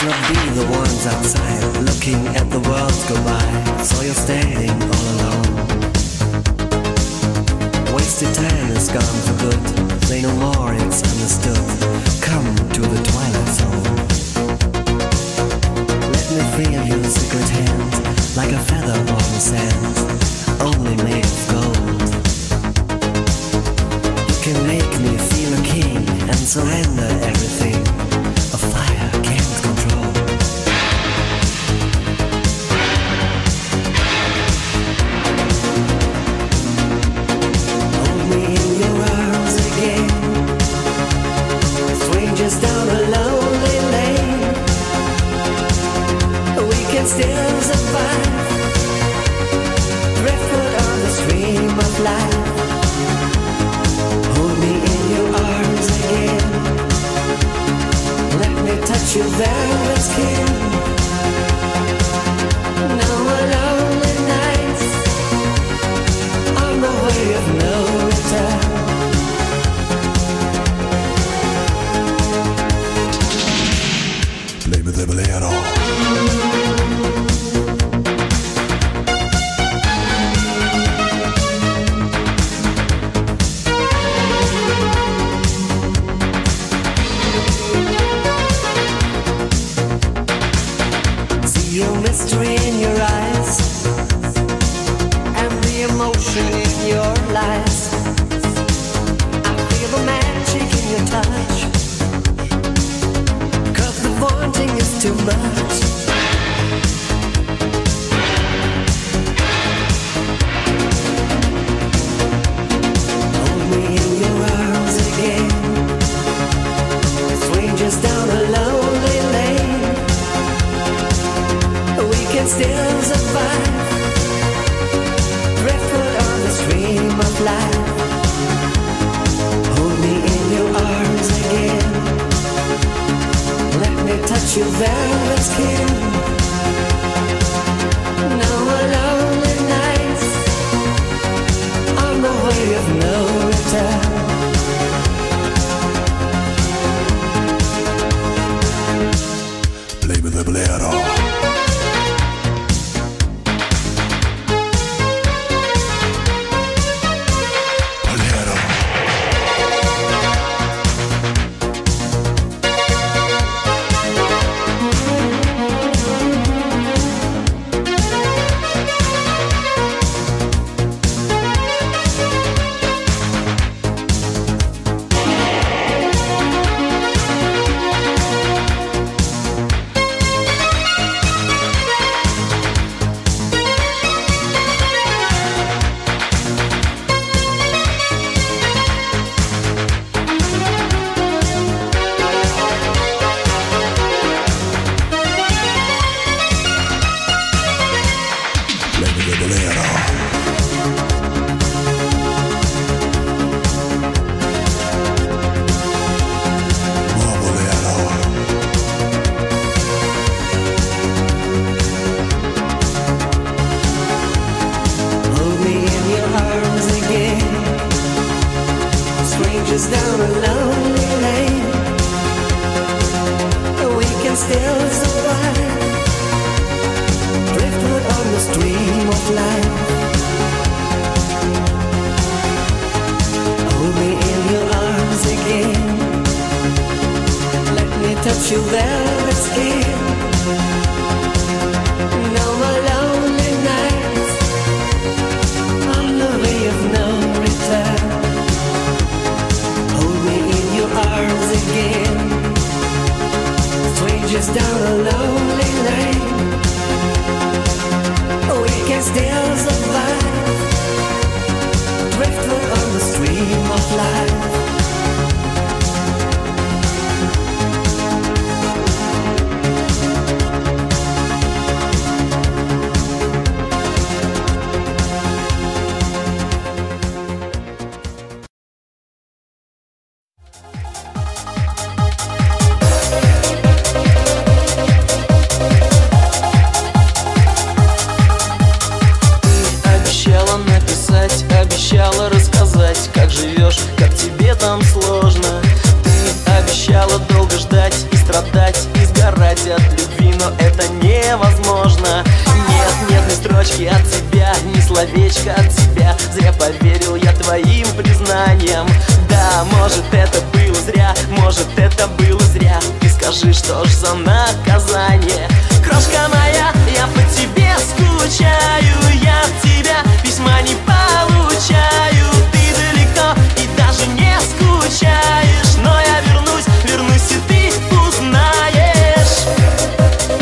Let's not be the ones outside looking at the world go by. So you're standing all alone. Wasted time is gone for good. Say no more, it's understood. Come to the twilight zone. Let me feel your secret hand, like a feather on the sand, only made of gold. You can make me feel a king and surrender everything a fire can't control. Hold me in your arms again, strangers down a lonely lane. We can still survive, driftwood on the stream of life. Hold me in your arms again, let me touch your velvet skin. No more lonely nights on the way of no return. Play me the bolero. Mystery in your eyes and the emotion in your lies. I feel the magic in your touch, 'cause the wanting is too much. Hold me in your arms again, strangers down a lonely lane. We can still survive, driftwood on the stream of life. Hold me in your arms again, let me touch your velvet skin. No more lonely nights on the way of no return. Play me the bolero. Down a lonely lane, we can still survive, driftwood on the stream of life. Hold me in your arms again, let me touch your velvet skin. No more lonely nights on the way of no return. Arms again, strangers down a lonely lane. We can still survive, driftwood on the stream of life. твоим признанием. Да, может это было зря, может это было зря. Ты скажи, что ж за наказание? Крошка моя, я по тебе скучаю, я от тебя письма не получаю. Ты далеко и даже не скучаешь, но я вернусь, вернусь, и ты узнаешь,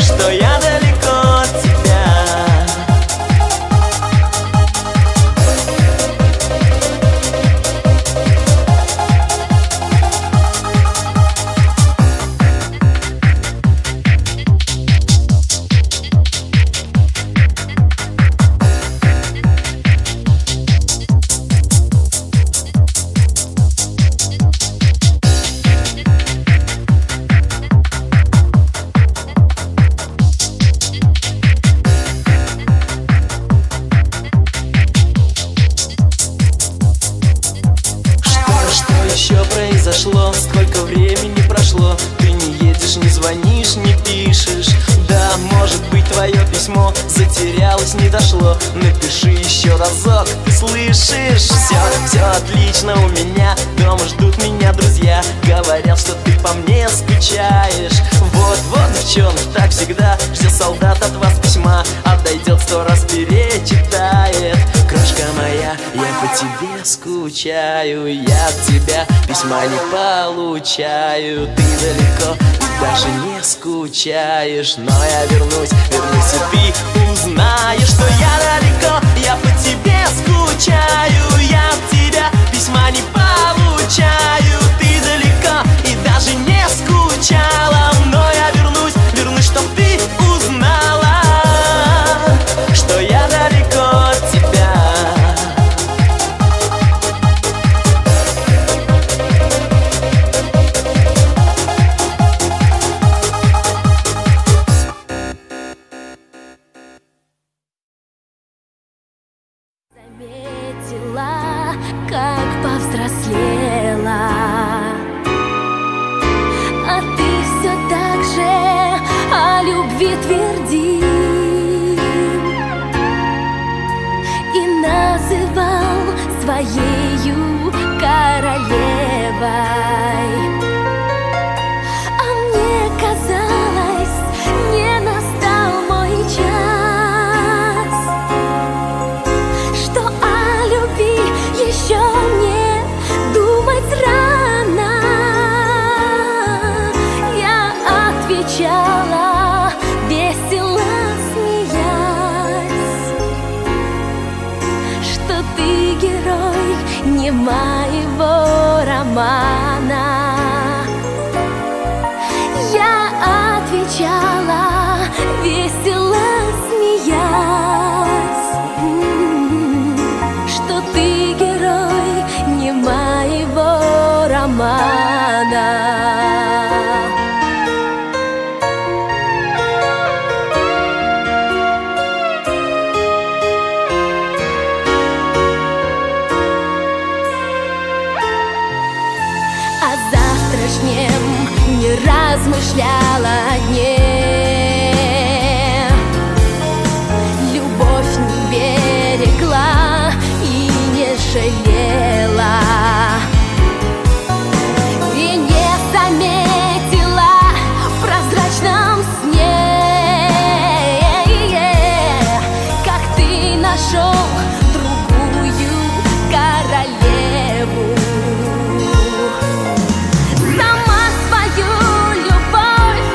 что я далеко от тебя. Сколько времени прошло, ты не едешь, не звонишь, не пишешь. Да, может быть твое письмо затерялось, не дошло. Напиши еще разок, ты слышишь? Все отлично у меня, дома ждут меня друзья. Говорят, что ты по мне скучаешь. Вот, девчонки, так всегда ждет солдат от вас письма, а дойдет 100 раз перечитает. Крошка моя, я по тебе скучаю, я от тебя письма не получаю. Ты далеко и даже не скучаешь, но я вернусь, вернусь, и ты узнаешь, что я далеко, я по тебе скучаю, я от тебя письма не получаю. Ты далеко и даже не скучала, но я вернусь, вернусь, чтоб ты узнала, что я далеко от тебя. Заметила, как повзрослела, а ты все так же о любви твердил и называл своею королевой. А мне казалось, не настал мой час, что о любви еще мне думать рано. Я отвечала, весело смеясь, что ты герой не моего романа. Я отвечала, весело смеясь, что ты герой не моего романа. О завтрашнем не размышляла дне, любовь не берегла и не жалела, и не заметила в прозрачном сне, как ты нашел другую королеву. Сама свою любовь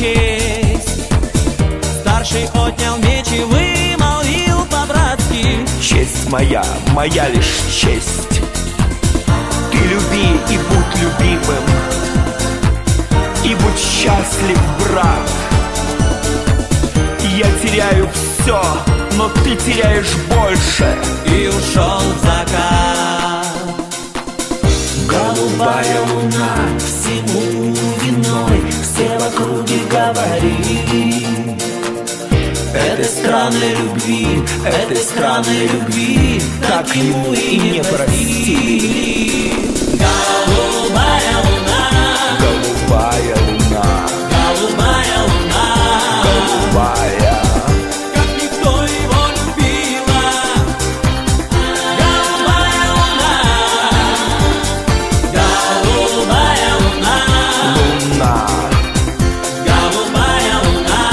честь. Старший отнял меч и вымолвил по-братски: честь моя, моя лишь честь. Ты люби и будь любимым, и будь счастлив, брат. Я теряю все, но ты теряешь больше. И ушел в закат. Голубая луна всему виной, все в округе говорили: этой странной любви, этой странной любви так ему и не простили. Голубая луна, голубая луна, голубая луна, голубая, как никто его любила. Голубая луна, голубая луна, луна, голубая луна,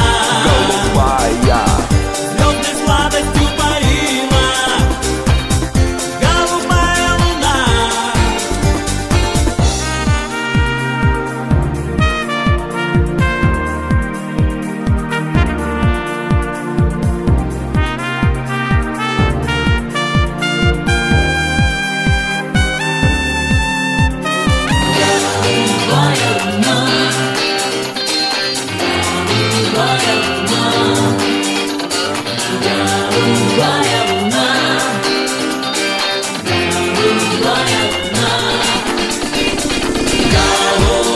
голубая, звездной сладостью парила. Голубая луна.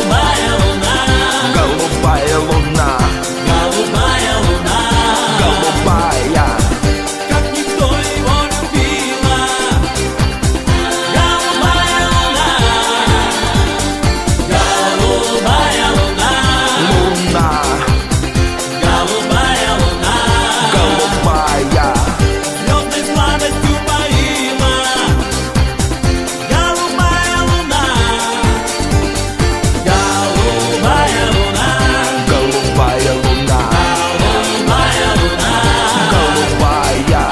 голубая луна, Голубая луна, голубая, как никто его любила. Голубая луна, голубая луна, луна, голубая луна, голубая, звездной сладостью парила. Голубая луна, голубая луна, голубая луна, голубая луна, голубая,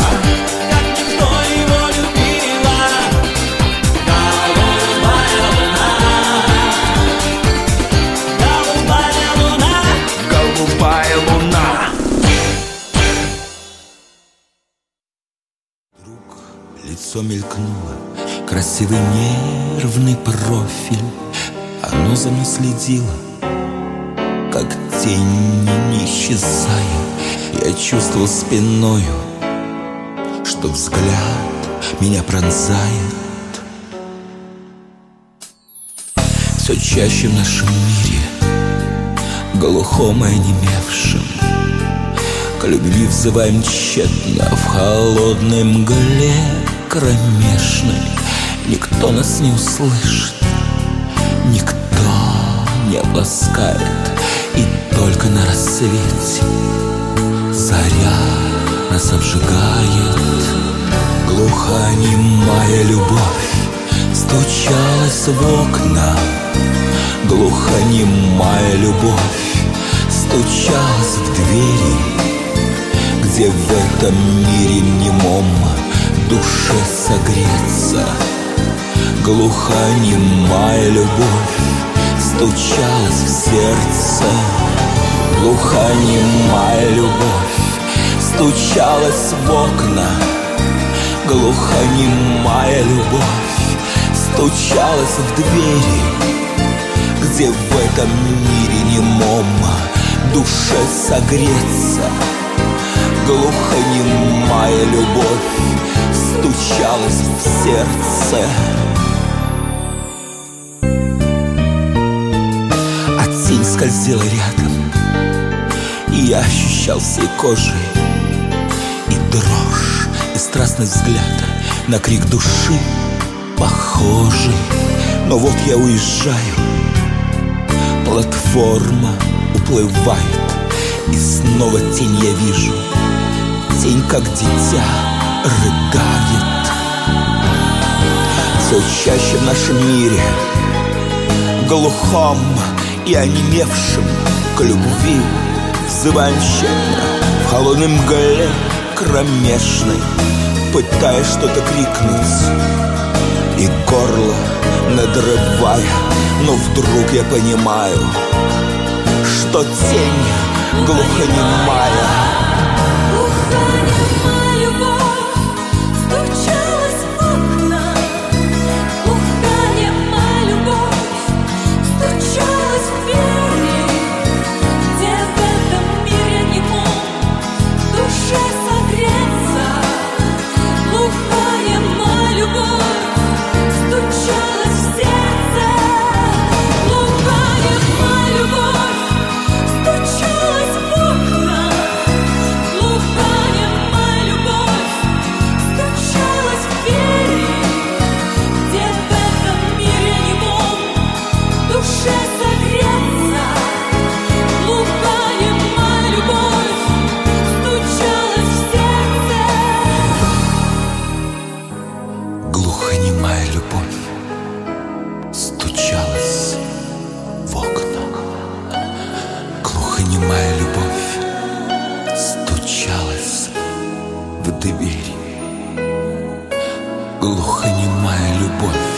как никто его любила. Голубая луна, голубая луна. голубая луна. Вдруг лицо мелькнуло, красивый нервный профиль. Оно за мной следило, как тень, не исчезая. Я чувствовал спиною, что взгляд меня пронзает. Все чаще в нашем мире, глухом и онемевшем, к любви взываем тщетно в холодной мгле кромешной. Никто нас не услышит, никто не обласкает, и только на рассвете заря нас обжигает. Глухонемая любовь стучалась в окна, глухонемая любовь стучалась в двери, где в этом мире немом душе согреться. Глухонемая любовь стучалась в сердце. Глухонемая любовь стучалась в окна. Глухонемая любовь стучалась в двери, где в этом мире немом душе согреться. Глухонемая любовь стучалась в сердце. А тень скользила рядом, и я ощущал всей кожей и дрожь, и страстный взгляд на крик души похожий. Но вот я уезжаю, платформа уплывает, и снова тень я вижу. Тень, как дитя, рыдает. Все чаще в нашем мире, глухом и онемевшим, к любви взываем тщетно в холодной мгле кромешной, пытаясь что-то крикнуть и горло надрывая. Но вдруг я понимаю, что тень глухонемая. Глухонемая любовь стучалась в окна. Глухонемая любовь стучалась в двери, где в этом мире не мог душе согреться. Глухонемая любовь стучалась в сердце. Глухонемая любовь стучалась в окна. Глухонемая любовь стучалась в двери, где в этом мире не мог душе согреться. Глухонемая любовь стучалась в сердце. Глухонемая любовь стучалась в окна. Глухонемая любовь стучалась в двери. Глухонемая любовь.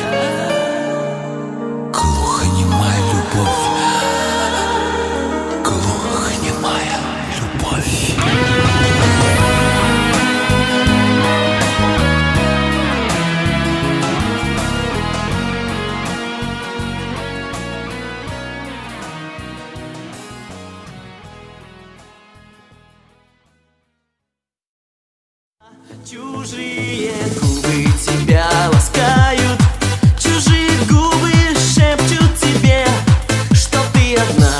Глухонемая любовь. Глухонемая любовь. Чужие губы тебя ласкают, чужие губы шепчут тебе, что ты одна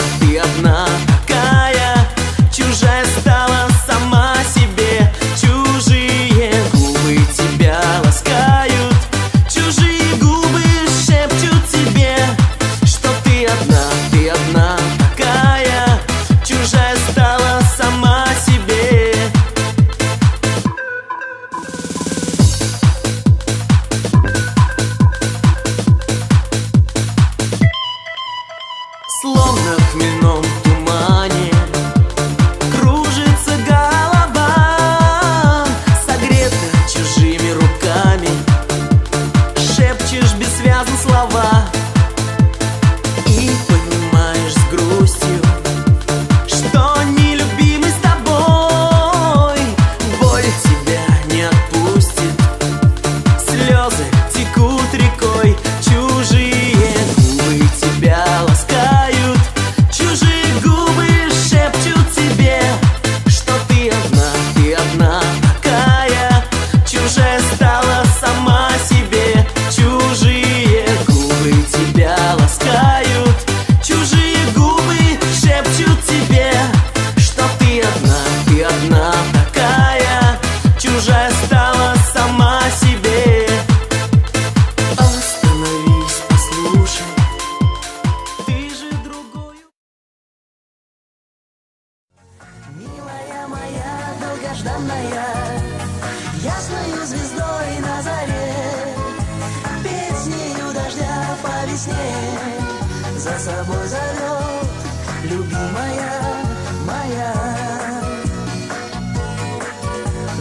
такая, чужая стала сама себе. Чужие губы тебя ласкают, чужие губы шепчут тебе, что ты одна такая, чужая стала сама себе. Словно в хмельном тумане кружится голова, согрета чужими руками, шепчешь бессвязно слова и понимаешь с грустью, что нелюбимый с тобой боль тебя не отпустит, слезы текут рекой. Чужие губы тебя ласкают, чужие губы шепчут тебе, что ты одна такая, чужая стала сама себе. Чужие губы тебя ласкают, чужие губы шепчут тебе, что ты одна такая, чужая стала сама себе. Остановись, послушай, ты же другой. Милая моя долгожданная, ясною звездой на заре, песнею дождя по весне за собой зовет любимая моя,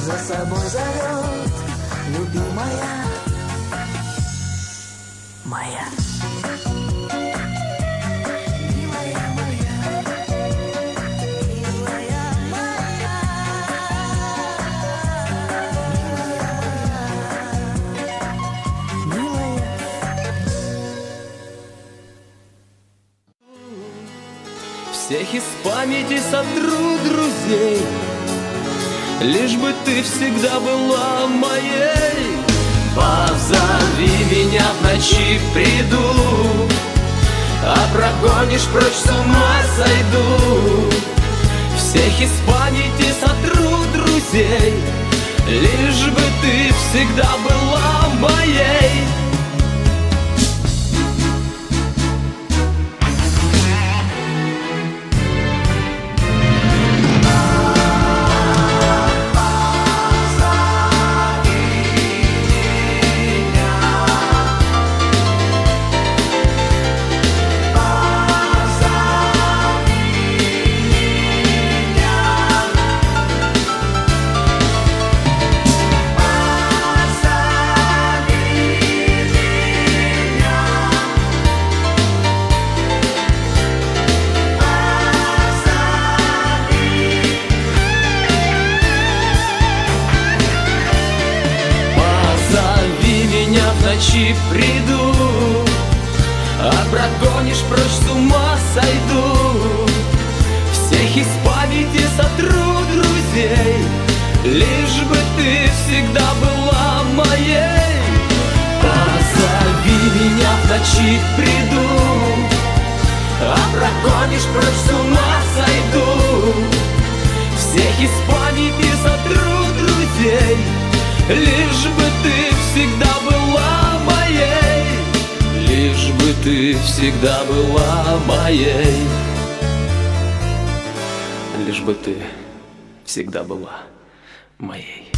за собой зовет любимая моя. Милая моя, милая моя, милая. Всех из памяти сотру друзей, лишь бы ты всегда была моей. Позови меня в ночи, приду, а прогонишь прочь, с ума сойду. Всех из памяти сотру друзей, лишь бы ты всегда была моей. Позови ночи приду, а прогонишь прочь, с ума сойду. Всех из памяти сотру друзей, лишь бы ты всегда была моей. Позови меня в ночи приду, а прогонишь прочь, с ума сойду. Всех из памяти сотру друзей, лишь бы ты всегда была моей. Лишь бы ты всегда была моей. Лишь бы ты всегда была моей.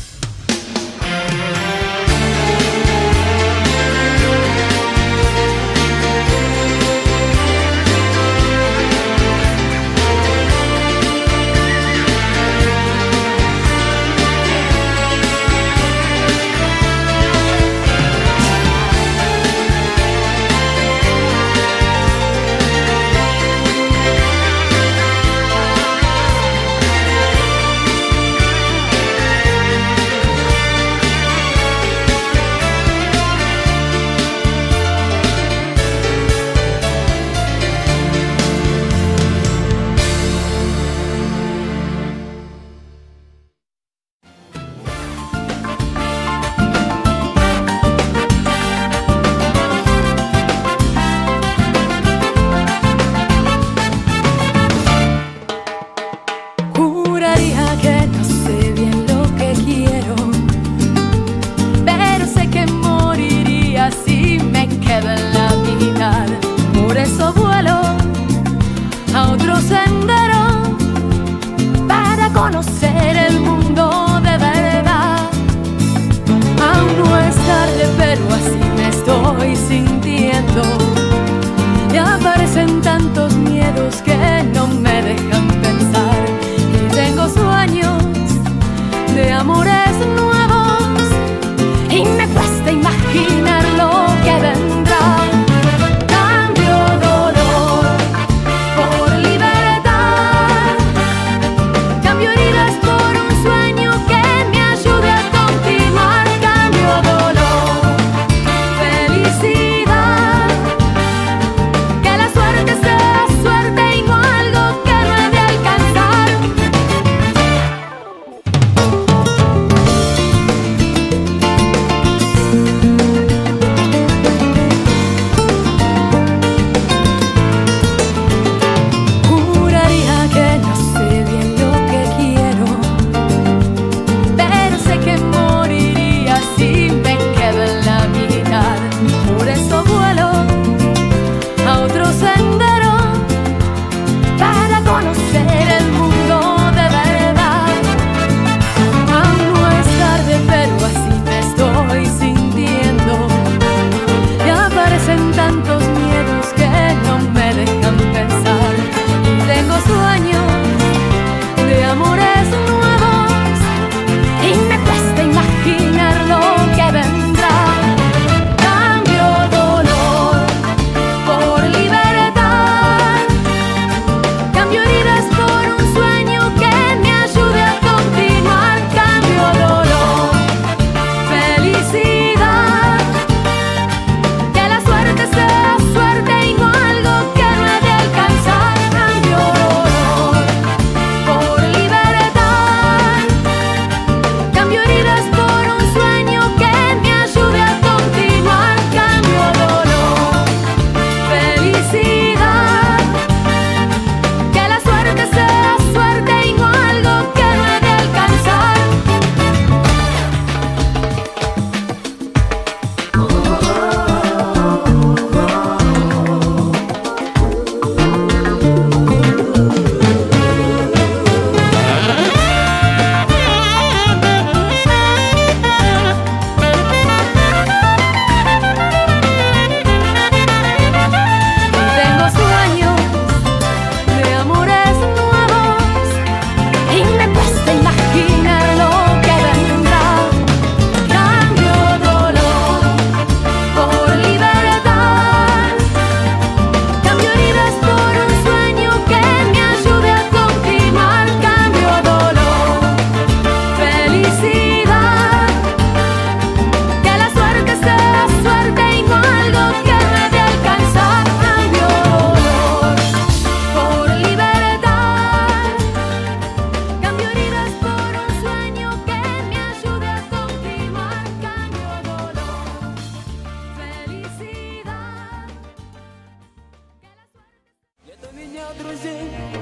Conocer el mundo de verdad. Aún no es tarde, pero así me estoy sintiendo. Y aparecen tantos miedos que no me dejan pensar. Y tengo sueños de amores nuevos y me cuesta imaginar lo que vendrá. Cambio dolor por libertad, cambio heridas por un sueño que me ayude a continuar. Cambio dolor, felicidad, que la suerte sea suerte y no algo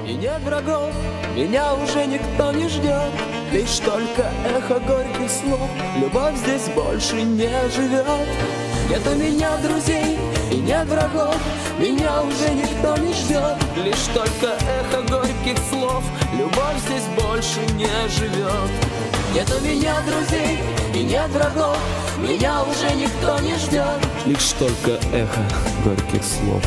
и нет врагов, меня уже никто не ждет. Лишь только эхо горьких слов, любовь здесь больше не живет. Нет у меня друзей и нет врагов, меня уже никто не ждет. Лишь только эхо горьких слов, любовь здесь больше не живет. Нет у меня друзей и нет врагов, меня уже никто не ждет. Лишь только эхо горьких слов.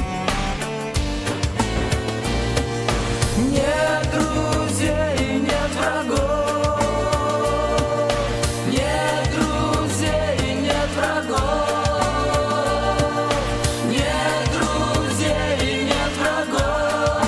Нет друзей, нет врагов, нет друзей, нет врагов, нет друзей, нет врагов.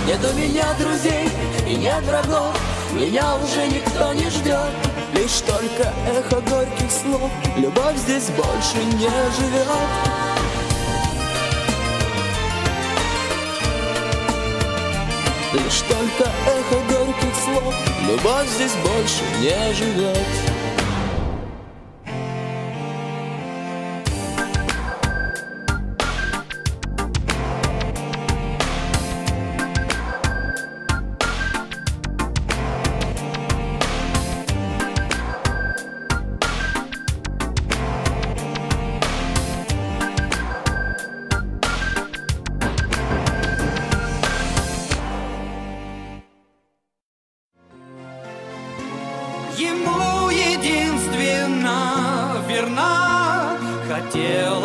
Нет у меня друзей и нет врагов, меня уже никто не ждет. Лишь только эхо горьких слов, любовь здесь больше не живет. Лишь только эхо горьких слов, любовь здесь больше не живет. Ему единственно верна, хотел